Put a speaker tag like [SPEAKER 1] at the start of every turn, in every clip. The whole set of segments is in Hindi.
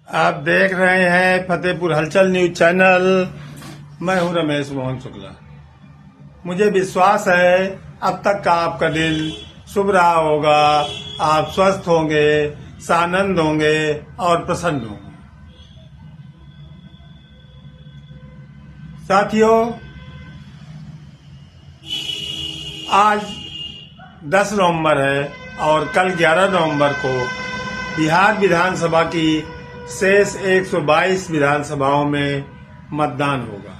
[SPEAKER 1] आप देख रहे हैं फतेहपुर हलचल न्यूज चैनल। मैं हूं रमेश मोहन शुक्ला। मुझे विश्वास है अब तक का आपका दिन शुभ रहा होगा। आप स्वस्थ होंगे, सानंद होंगे और प्रसन्न होंगे। साथियों, आज 10 नवंबर है और कल 11 नवंबर को बिहार विधानसभा की शेष 122 विधानसभाओं में मतदान होगा।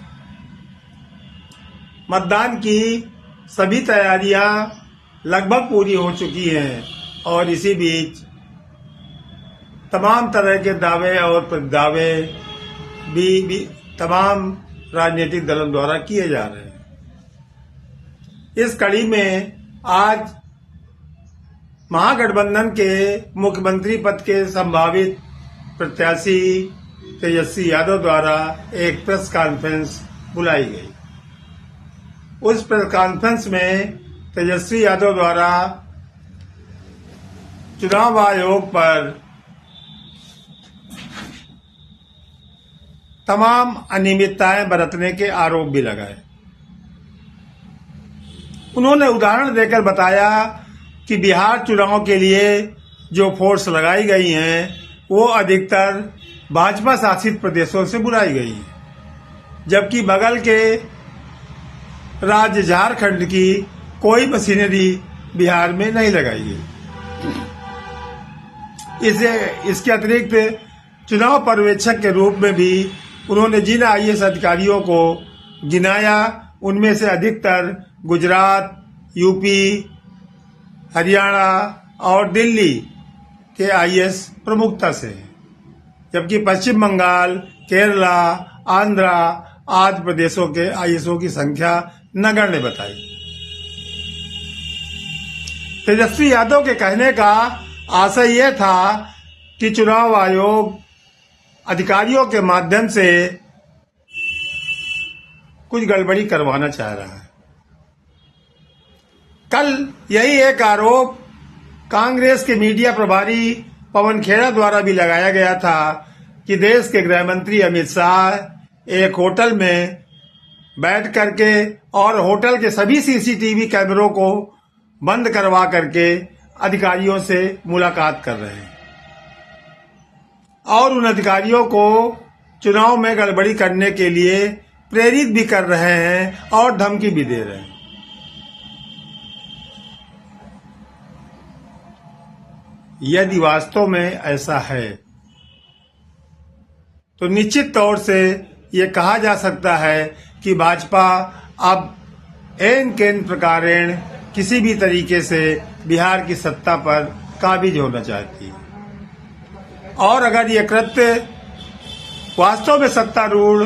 [SPEAKER 1] मतदान की सभी तैयारियां लगभग पूरी हो चुकी हैं और इसी बीच तमाम तरह के दावे और प्रदावे भी तमाम राजनीतिक दलों द्वारा किए जा रहे हैं। इस कड़ी में आज महागठबंधन के मुख्यमंत्री पद के संभावित प्रत्याशी तेजस्वी यादव द्वारा एक प्रेस कॉन्फ्रेंस बुलाई गई। उस प्रेस कॉन्फ्रेंस में तेजस्वी यादव द्वारा चुनाव आयोग पर तमाम अनियमितताएं बरतने के आरोप भी लगाए। उन्होंने उदाहरण देकर बताया कि बिहार चुनाव के लिए जो फोर्स लगाई गई हैं वो अधिकतर भाजपा शासित प्रदेशों से बुलाई गई है, जबकि बगल के राज्य झारखंड की कोई मशीनरी बिहार में नहीं लगाई गई। इसके अतिरिक्त चुनाव पर्यवेक्षक के रूप में भी उन्होंने जिन आईएएस अधिकारियों को गिनाया उनमें से अधिकतर गुजरात, यूपी, हरियाणा और दिल्ली के आईएएस प्रमुखता से हैं, जबकि पश्चिम बंगाल, केरला, आंध्रा आदि प्रदेशों के आईएएसओ की संख्या नगण्य बताई। तेजस्वी यादव के कहने का आशय यह था कि चुनाव आयोग अधिकारियों के माध्यम से कुछ गड़बड़ी करवाना चाह रहा है। कल यही एक आरोप कांग्रेस के मीडिया प्रभारी पवन खेड़ा द्वारा भी लगाया गया था कि देश के गृह मंत्री अमित शाह एक होटल में बैठ करके और होटल के सभी सीसीटीवी कैमरों को बंद करवा करके अधिकारियों से मुलाकात कर रहे हैं और उन अधिकारियों को चुनाव में गड़बड़ी करने के लिए प्रेरित भी कर रहे हैं और धमकी भी दे रहे हैं। यदि वास्तव में ऐसा है तो निश्चित तौर से ये कहा जा सकता है कि भाजपा अब एन केन प्रकारेण किसी भी तरीके से बिहार की सत्ता पर काबिज होना चाहती है और अगर ये कृत्य वास्तव में सत्तारूढ़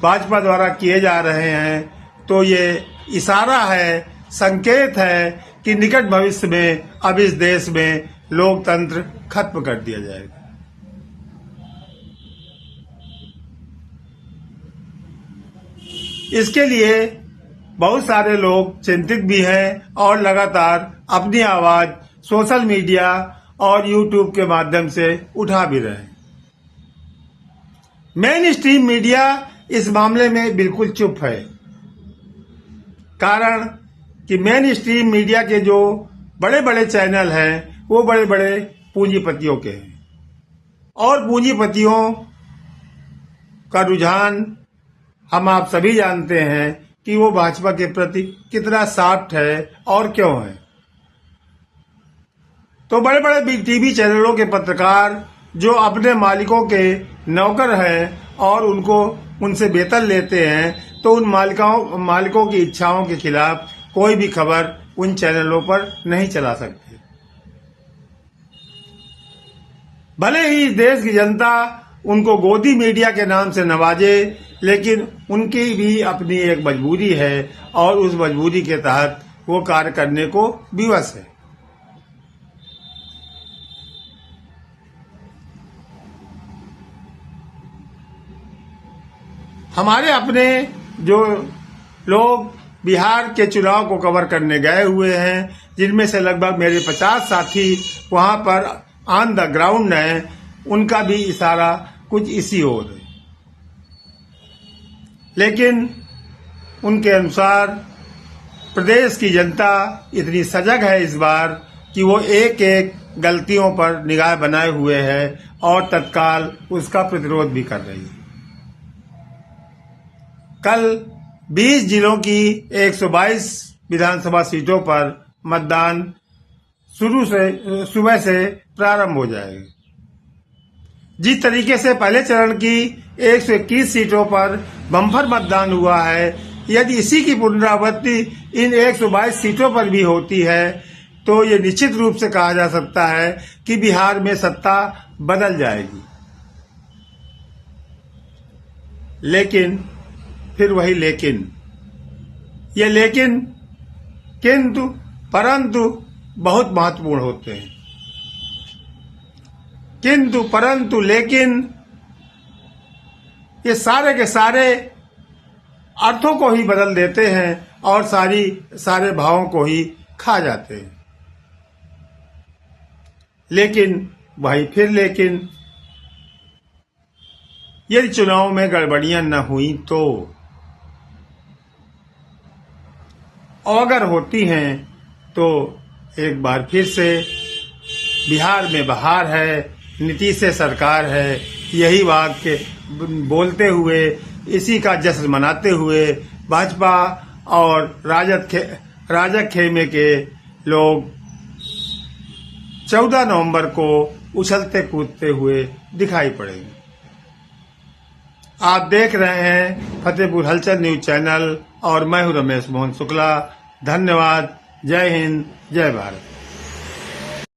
[SPEAKER 1] भाजपा द्वारा किए जा रहे हैं तो ये इशारा है, संकेत है कि निकट भविष्य में अब इस देश में लोकतंत्र खत्म कर दिया जाएगा। इसके लिए बहुत सारे लोग चिंतित भी हैं और लगातार अपनी आवाज सोशल मीडिया और यूट्यूब के माध्यम से उठा भी रहे हैं। मेन स्ट्रीम मीडिया इस मामले में बिल्कुल चुप है, कारण कि मेन स्ट्रीम मीडिया के जो बड़े बड़े चैनल हैं वो बड़े बड़े पूंजीपतियों के हैं और पूंजीपतियों का रुझान हम आप सभी जानते हैं कि वो भाजपा के प्रति कितना सॉफ्ट है और क्यों है। तो बड़े बड़े टीवी चैनलों के पत्रकार जो अपने मालिकों के नौकर हैं और उनसे वेतन लेते हैं, तो उन मालिकों की इच्छाओं के खिलाफ कोई भी खबर उन चैनलों पर नहीं चला सकते। भले ही देश की जनता उनको गोदी मीडिया के नाम से नवाजे, लेकिन उनकी भी अपनी एक मजबूरी है और उस मजबूरी के तहत वो कार्य करने को विवश है। हमारे अपने जो लोग बिहार के चुनाव को कवर करने गए हुए हैं, जिनमें से लगभग मेरे 50 साथी वहां पर ऑन द ग्राउंड हैं, उनका भी इशारा कुछ इसी ओर है। लेकिन उनके अनुसार प्रदेश की जनता इतनी सजग है इस बार कि वो एक एक गलतियों पर निगाह बनाए हुए है और तत्काल उसका प्रतिरोध भी कर रही है। कल 20 जिलों की 122 विधानसभा सीटों पर मतदान सुबह से प्रारंभ हो जाएगा। जिस तरीके से पहले चरण की 121 सीटों पर बम्पर मतदान हुआ है, यदि इसी की पुनरावृत्ति इन 122 सीटों पर भी होती है तो ये निश्चित रूप से कहा जा सकता है कि बिहार में सत्ता बदल जाएगी। लेकिन फिर वही लेकिन, ये लेकिन किंतु परंतु बहुत महत्वपूर्ण होते हैं। किंतु परंतु लेकिन ये सारे के सारे अर्थों को ही बदल देते हैं और सारे भावों को ही खा जाते हैं। लेकिन भाई फिर लेकिन यदि चुनाव में गड़बड़ियां न हुई तो, अगर होती हैं तो एक बार फिर से बिहार में बहार है, नीतीश से सरकार है, यही वाक्य बोलते हुए, इसी का जश्न मनाते हुए भाजपा और राजग खेमे के लोग 14 नवंबर को उछलते कूदते हुए दिखाई पड़ेंगे। आप देख रहे हैं फतेहपुर हलचल न्यूज चैनल और मैं हूं रमेश मोहन शुक्ला। धन्यवाद। जय हिंद, जय भारत।